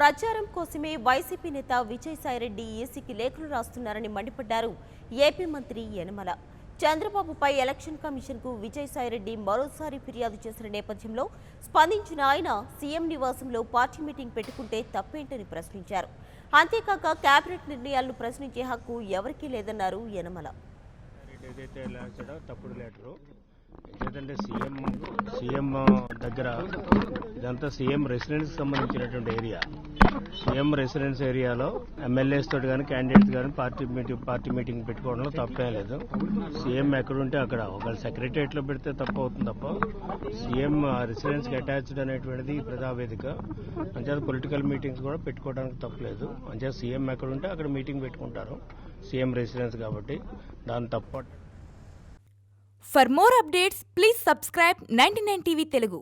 ప్రచారం కోసమే వైసీపీ నేత విజయసాయిరెడ్డి ఈసీకి లేఖలు రాస్తున్నారని మండిపడ్డారు ఏపీ మంత్రి యనమల. చంద్రబాబుపై ఎలక్షన్ కమిషన్కు విజయసాయిరెడ్డి మరోసారి ఫిర్యాదు చేసిన నేపథ్యంలో స్పందించిన ఆయన సీఎం నివాసంలో పార్టీ మీటింగ్ పెట్టుకుంటే తప్పేంటని ప్రశ్నించారు. అంతేకాక కేబినెట్ నిర్ణయాలను ప్రశ్నించే హక్కు ఎవరికీ లేదన్నారు యనమల. ఎందుకంటే సీఎం దగ్గర ఇదంతా సీఎం రెసిడెన్స్ సంబంధించినటువంటి ఏరియా. సీఎం రెసిడెన్స్ ఏరియాలో ఎమ్మెల్యేస్ తోటి కానీ క్యాండిడేట్స్ కానీ పార్టీ మీటింగ్ పెట్టుకోవడంలో తప్పే లేదు. సీఎం ఎక్కడుంటే అక్కడ ఒకవేళ సెక్రటరియట్లో పెడితే తప్పు అవుతుంది తప్ప సీఎం రెసిడెన్స్కి అటాచ్డ్ అనేటువంటిది ప్రజావేదిక. అంచేత పొలిటికల్ మీటింగ్స్ కూడా పెట్టుకోవడానికి తప్పలేదు. అంచేత సీఎం ఎక్కడుంటే అక్కడ మీటింగ్ పెట్టుకుంటారు. సీఎం రెసిడెన్స్ కాబట్టి దాని తప్ప. For more updates, please subscribe 99 TV Telugu.